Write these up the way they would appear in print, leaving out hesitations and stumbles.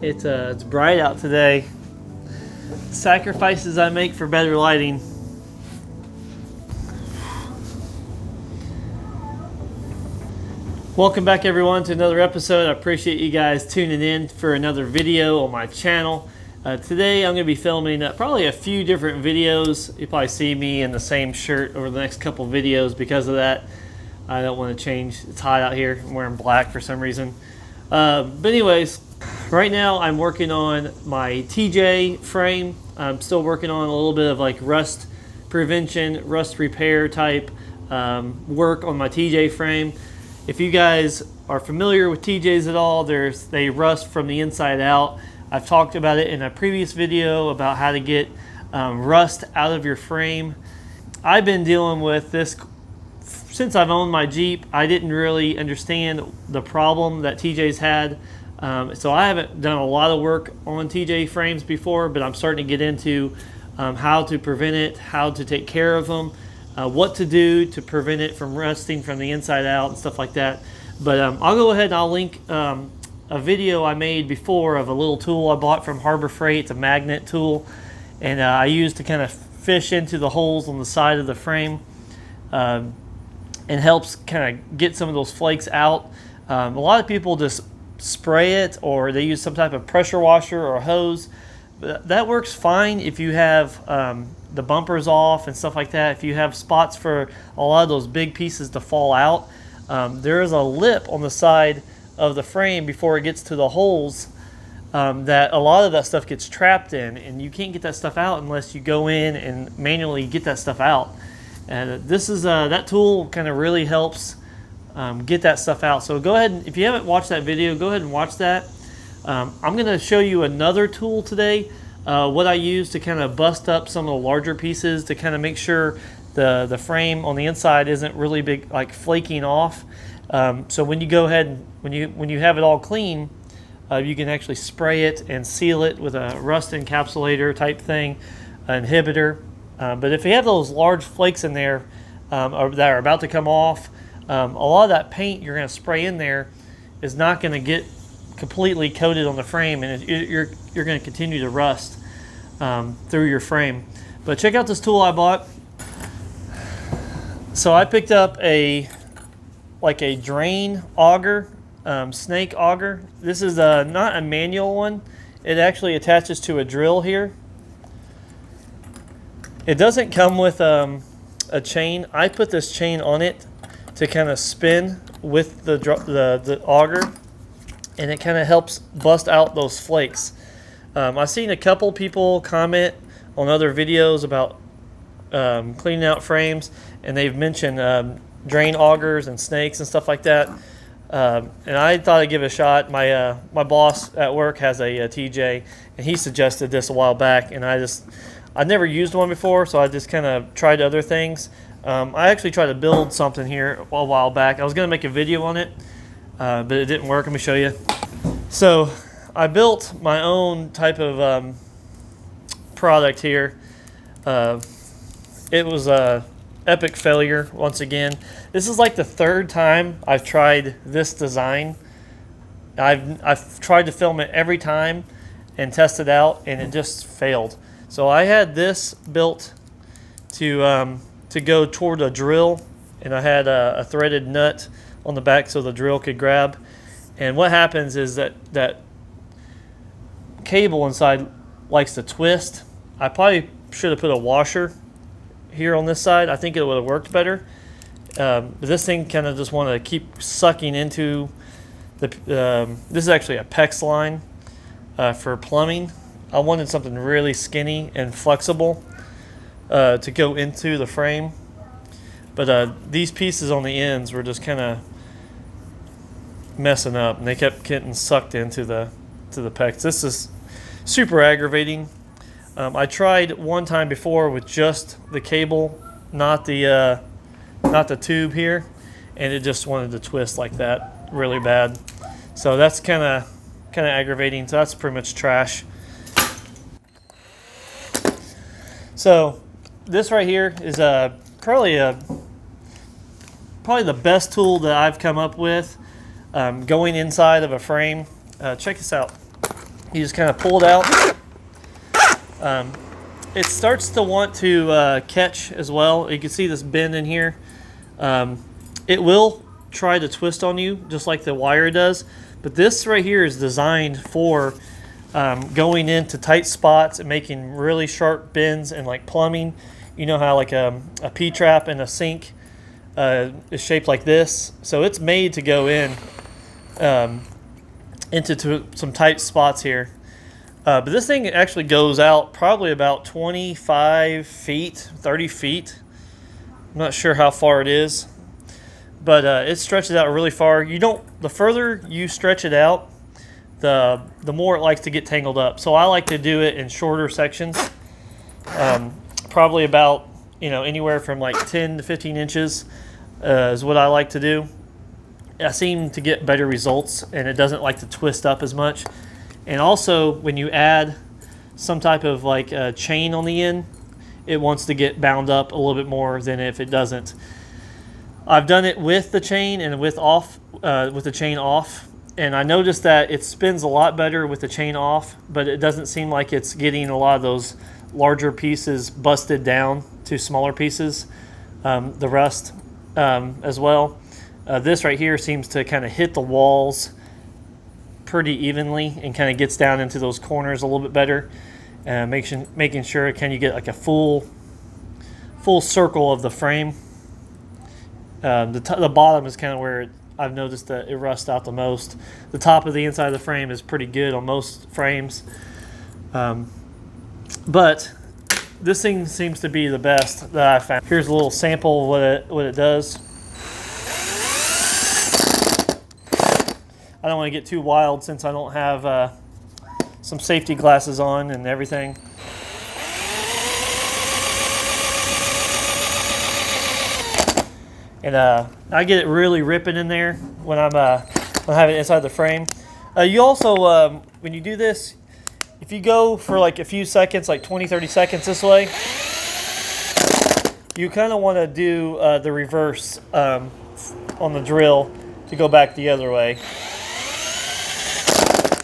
It's bright out today. Sacrifices I make for better lighting. Welcome back everyone to another episode. I appreciate you guys tuning in for another video on my channel. Today I'm going to be filming probably a few different videos. You'll probably see me in the same shirt over the next couple videos because of that. I don't want to change. It's hot out here. I'm wearing black for some reason. But anyways, right now I'm working on my TJ frame. I'm still working on a little bit of like rust prevention, rust repair type work on my TJ frame. If you guys are familiar with TJs at all, they rust from the inside out. I've talked about it in a previous video about how to get rust out of your frame. I've been dealing with this since I've owned my Jeep. I didn't really understand the problem that TJ's had. So I haven't done a lot of work on TJ frames before, but I'm starting to get into how to prevent it, how to take care of them, what to do to prevent it from rusting from the inside out and stuff like that. But I'll go ahead and I'll link a video I made before of a little tool I bought from Harbor Freight. It's a magnet tool, and I use to kind of fish into the holes on the side of the frame. And helps kind of get some of those flakes out. A lot of people just spray it, or they use some type of pressure washer or hose. That works fine if you have the bumpers off and stuff like that. If you have spots for a lot of those big pieces to fall out, there is a lip on the side of the frame before it gets to the holes that a lot of that stuff gets trapped in, and you can't get that stuff out unless you go in and manually get that stuff out. And this is that tool kind of really helps get that stuff out. So go ahead and, if you haven't watched that video, go ahead and watch that. I'm going to show you another tool today, what I use to kind of bust up some of the larger pieces to kind of make sure the frame on the inside isn't really big, like flaking off. So when you go ahead and when you have it all clean, you can actually spray it and seal it with a rust encapsulator type thing, inhibitor. But if you have those large flakes in there that are about to come off, a lot of that paint you're going to spray in there is not going to get completely coated on the frame, and you're going to continue to rust through your frame. But check out this tool I bought. So I picked up a drain auger, snake auger. This is not a manual one. It actually attaches to a drill here. It doesn't come with a chain. I put this chain on it to kind of spin with the auger, and it kind of helps bust out those flakes. I've seen a couple people comment on other videos about cleaning out frames, and they've mentioned drain augers and snakes and stuff like that. And I thought I'd give it a shot. My boss at work has a TJ, and he suggested this a while back, and I'd never used one before, so I just kind of tried other things. I actually tried to build something here a while back. I was going to make a video on it, but it didn't work. Let me show you. So I built my own type of product here. It was a epic failure once again. This is like the third time I've tried this design. I've tried to film it every time and test it out, and it just failed. So I had this built to go toward a drill, and I had a threaded nut on the back so the drill could grab. And what happens is that cable inside likes to twist. I probably should have put a washer here on this side. I think it would have worked better. But this thing kind of just wanted to keep sucking into the. This is actually a PEX line for plumbing. I wanted something really skinny and flexible to go into the frame, but these pieces on the ends were just kind of messing up, and they kept getting sucked into the PEX. This is super aggravating. I tried one time before with just the cable, not the tube here, and it just wanted to twist like that really bad. So that's kind of aggravating. So that's pretty much trash. So this right here is probably the best tool that I've come up with going inside of a frame. Check this out. You just kind of pull it out. It starts to want to catch as well. You can see this bend in here. It will try to twist on you just like the wire does, but this right here is designed for going into tight spots and making really sharp bends and like plumbing. You know how like a P-trap in a sink is shaped like this, so it's made to go in into some tight spots here. But this thing actually goes out probably about 25 feet, 30 feet. I'm not sure how far it is, but it stretches out really far. The further you stretch it out, the more it likes to get tangled up. So I like to do it in shorter sections, probably about anywhere from like 10 to 15 inches is what I like to do. I seem to get better results, and it doesn't like to twist up as much. And also, when you add some type of like chain on the end, it wants to get bound up a little bit more than if it doesn't. I've done it with the chain and with the chain off, and I noticed that it spins a lot better with the chain off, but it doesn't seem like it's getting a lot of those larger pieces busted down to smaller pieces, the rust as well. This right here seems to kind of hit the walls pretty evenly and kind of gets down into those corners a little bit better, making sure you get like a full circle of the frame. The bottom is kind of where I've noticed that it rusts out the most. The top of the inside of the frame is pretty good on most frames, but this thing seems to be the best that I found. Here's a little sample of what it does. I don't want to get too wild since I don't have some safety glasses on and everything. And I get it really ripping in there when I have it inside the frame. You also, when you do this, if you go for like a few seconds, like 20-30 seconds this way, you kind of want to do the reverse on the drill to go back the other way.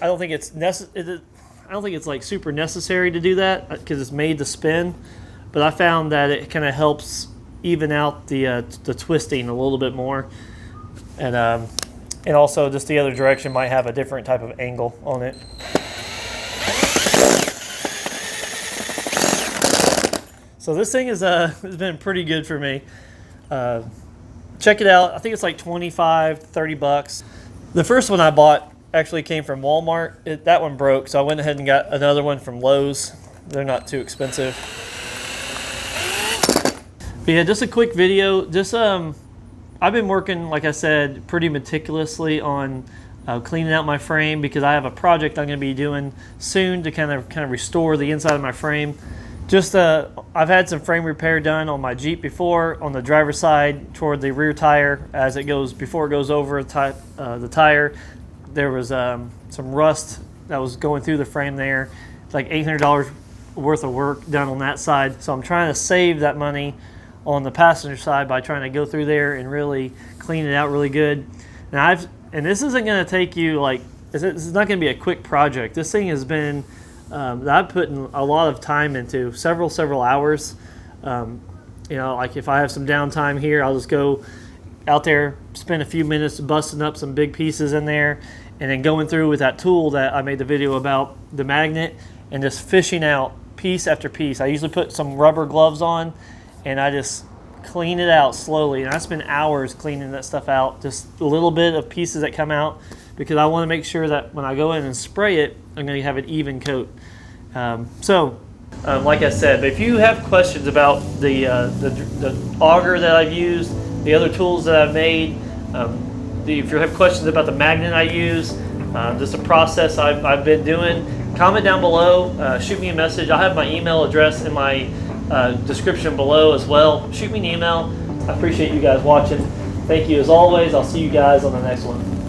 I don't think it's like super necessary to do that because it's made to spin, but I found that it kind of helps even out the twisting a little bit more, and also just the other direction might have a different type of angle on it. So this thing has been pretty good for me. Check it out. I think it's like 25-30 bucks. The first one I bought actually came from Walmart. That one broke, so I went ahead and got another one from Lowe's. They're not too expensive. But yeah, just a quick video. I've been working, like I said, pretty meticulously on cleaning out my frame because I have a project I'm going to be doing soon to kind of restore the inside of my frame. I've had some frame repair done on my Jeep before, on the driver's side toward the rear tire before it goes over the tire. There was some rust that was going through the frame there. It's like $800 worth of work done on that side. So I'm trying to save that money on the passenger side by trying to go through there and really clean it out really good. And this isn't going to take you this is not going to be a quick project. This thing has been that I've put in a lot of time into, several hours. Like if I have some downtime here, I'll just go out there, spend a few minutes busting up some big pieces in there, and then going through with that tool that I made the video about, the magnet, and just fishing out piece after piece. I usually put some rubber gloves on, and I just clean it out slowly. And I spend hours cleaning that stuff out, just a little bit of pieces that come out, because I want to make sure that when I go in and spray it, I'm going to have an even coat. Like I said, if you have questions about the auger that I've used, the other tools that I've made, if you have questions about the magnet I use, just a process I've been doing, comment down below, shoot me a message. I'll have my email address in my description below as well. Shoot me an email. I appreciate you guys watching. Thank you as always. I'll see you guys on the next one.